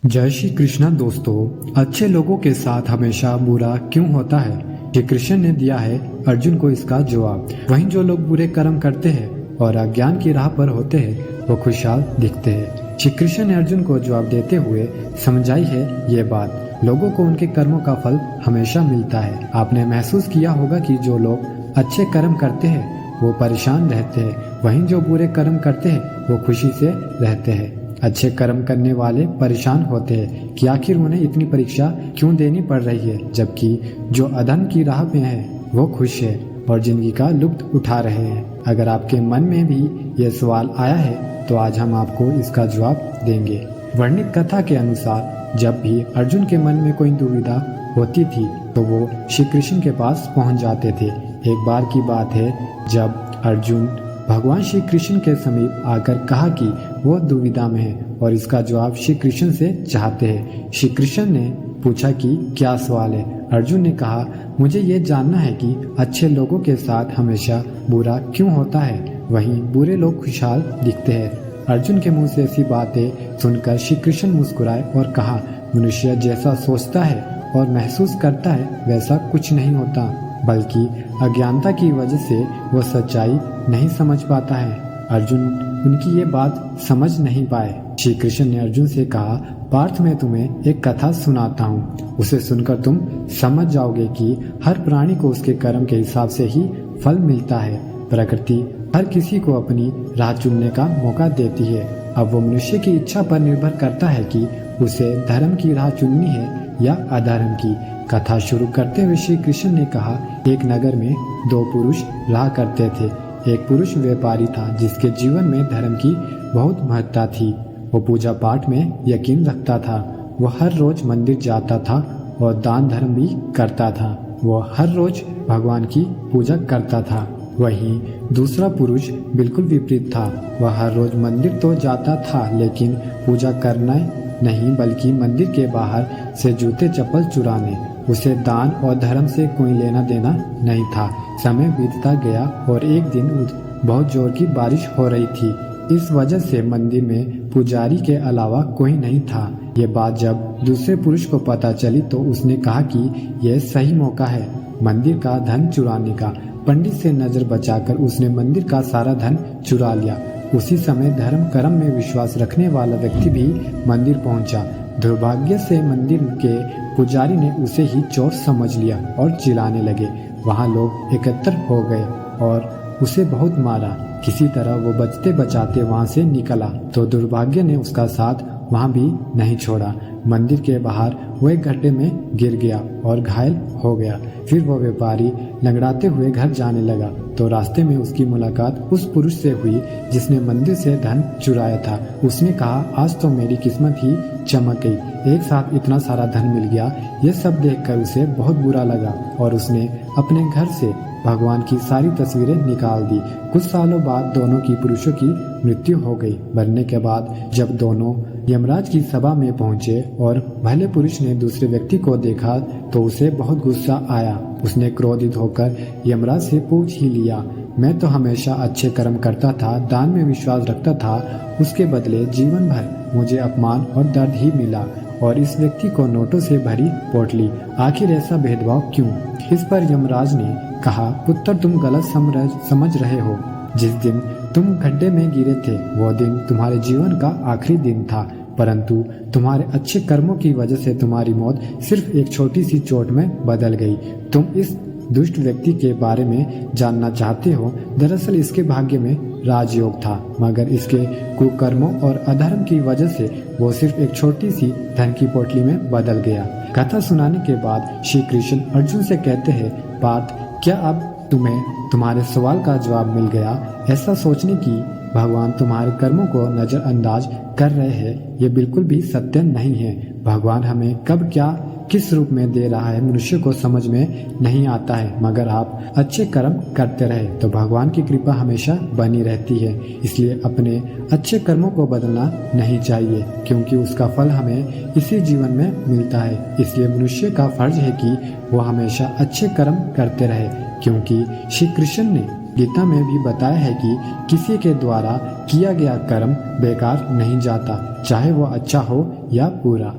जय श्री कृष्णा दोस्तों। अच्छे लोगों के साथ हमेशा बुरा क्यों होता है? श्री कृष्ण ने दिया है अर्जुन को इसका जवाब। वहीं जो लोग बुरे कर्म करते हैं और अज्ञान की राह पर होते हैं वो खुशहाल दिखते हैं। श्री कृष्ण ने अर्जुन को जवाब देते हुए समझाई है ये बात। लोगों को उनके कर्मों का फल हमेशा मिलता है। आपने महसूस किया होगा कि जो लोग अच्छे कर्म करते हैं वो परेशान रहते हैं, वहीं जो बुरे कर्म करते हैं वो खुशी से रहते हैं। अच्छे कर्म करने वाले परेशान होते हैं कि आखिर उन्हें इतनी परीक्षा क्यों देनी पड़ रही है, जबकि जो अधर्म की राह में है वो खुश है और जिंदगी का लुत्फ उठा रहे हैं। अगर आपके मन में भी ये सवाल आया है तो आज हम आपको इसका जवाब देंगे। वर्णित कथा के अनुसार जब भी अर्जुन के मन में कोई दुविधा होती थी तो वो श्री कृष्ण के पास पहुंच जाते थे। एक बार की बात है जब अर्जुन भगवान श्री कृष्ण के समीप आकर कहा कि वो दुविधा में है और इसका जवाब श्री कृष्ण से चाहते हैं। श्री कृष्ण ने पूछा कि क्या सवाल है? अर्जुन ने कहा, मुझे ये जानना है कि अच्छे लोगों के साथ हमेशा बुरा क्यों होता है, वहीं बुरे लोग खुशहाल दिखते हैं। अर्जुन के मुंह से ऐसी बातें सुनकर श्री कृष्ण मुस्कुराए और कहा, मनुष्य जैसा सोचता है और महसूस करता है वैसा कुछ नहीं होता, बल्कि अज्ञानता की वजह से वो सच्चाई नहीं समझ पाता है। अर्जुन उनकी ये बात समझ नहीं पाए। श्री कृष्ण ने अर्जुन से कहा, पार्थ मैं तुम्हें एक कथा सुनाता हूँ, उसे सुनकर तुम समझ जाओगे कि हर प्राणी को उसके कर्म के हिसाब से ही फल मिलता है। प्रकृति हर किसी को अपनी राह चुनने का मौका देती है। अब वो मनुष्य की इच्छा पर निर्भर करता है कि उसे धर्म की राह चुननी है या अधर्म की। कथा शुरू करते हुए श्री कृष्ण ने कहा, एक नगर में दो पुरुष रहा करते थे। एक पुरुष व्यापारी था जिसके जीवन में धर्म की बहुत महत्ता थी। वो पूजा पाठ में यकीन रखता था। वो हर रोज मंदिर जाता था और दान धर्म भी करता था। वो हर रोज भगवान की पूजा करता था। वहीं दूसरा पुरुष बिल्कुल विपरीत था। वह हर रोज मंदिर तो जाता था लेकिन पूजा करना नहीं, बल्कि मंदिर के बाहर से जूते चप्पल चुराने। उसे दान और धर्म से कोई लेना देना नहीं था। समय बीतता गया और एक दिन बहुत जोर की बारिश हो रही थी। इस वजह से मंदिर में पुजारी के अलावा कोई नहीं था। ये बात जब दूसरे पुरुष को पता चली तो उसने कहा कि यह सही मौका है मंदिर का धन चुराने का। पंडित से नजर बचाकर उसने मंदिर का सारा धन चुरा लिया। उसी समय धर्म कर्म में विश्वास रखने वाला व्यक्ति भी मंदिर पहुंचा। दुर्भाग्य से मंदिर के पुजारी ने उसे ही चोर समझ लिया और चिल्लाने लगे। वहां लोग एकत्र हो गए और उसे बहुत मारा। किसी तरह वो बचते बचाते वहां से निकला तो दुर्भाग्य ने उसका साथ वहां भी नहीं छोड़ा। मंदिर के बाहर वो एक गड्ढे में गिर गया और घायल हो गया। फिर वो व्यापारी लंगड़ाते हुए घर जाने लगा तो रास्ते में उसकी मुलाकात उस पुरुष से हुई जिसने मंदिर से धन चुराया था। उसने कहा, आज तो मेरी किस्मत ही चमक गई, एक साथ इतना सारा धन मिल गया। ये सब देखकर उसे बहुत बुरा लगा और उसने अपने घर से भगवान की सारी तस्वीरें निकाल दी। कुछ सालों बाद दोनों की पुरुषों की मृत्यु हो गई। मरने के बाद जब दोनों यमराज की सभा में पहुंचे और भले पुरुष ने दूसरे व्यक्ति को देखा तो उसे बहुत गुस्सा आया। उसने क्रोधित होकर यमराज से पूछ ही लिया, मैं तो हमेशा अच्छे कर्म करता था, दान में विश्वास रखता था, उसके बदले जीवन भर मुझे अपमान और दर्द ही मिला और इस व्यक्ति को नोटों से भरी पोटली। आखिर ऐसा भेदभाव क्यों? इस पर यमराज ने कहा, पुत्र तुम गलत समझ रहे हो। जिस दिन तुम गड्ढे में गिरे थे वो दिन तुम्हारे जीवन का आखिरी दिन था, परंतु तुम्हारे अच्छे कर्मों की वजह से तुम्हारी मौत सिर्फ एक छोटी सी चोट में बदल गई। तुम इस दुष्ट व्यक्ति के बारे में जानना चाहते हो। दरअसल इसके भाग्य में राजयोग था, मगर इसके कुकर्मों और अधर्म की वजह से वो सिर्फ एक छोटी सी धन की पोटली में बदल गया। कथा सुनाने के बाद श्री कृष्ण अर्जुन से कहते हैं, पार्थ क्या अब तुम्हें तुम्हारे सवाल का जवाब मिल गया? ऐसा सोचने की भगवान तुम्हारे कर्मों को नजरअंदाज कर रहे हैं ये बिल्कुल भी सत्य नहीं है। भगवान हमें कब क्या किस रूप में दे रहा है मनुष्य को समझ में नहीं आता है, मगर आप अच्छे कर्म करते रहे तो भगवान की कृपा हमेशा बनी रहती है। इसलिए अपने अच्छे कर्मों को बदलना नहीं चाहिए क्योंकि उसका फल हमें इसी जीवन में मिलता है। इसलिए मनुष्य का फर्ज है कि वो हमेशा अच्छे कर्म करते रहे क्योंकि श्री कृष्ण ने गीता में भी बताया है कि किसी के द्वारा किया गया कर्म बेकार नहीं जाता, चाहे वो अच्छा हो या बुरा।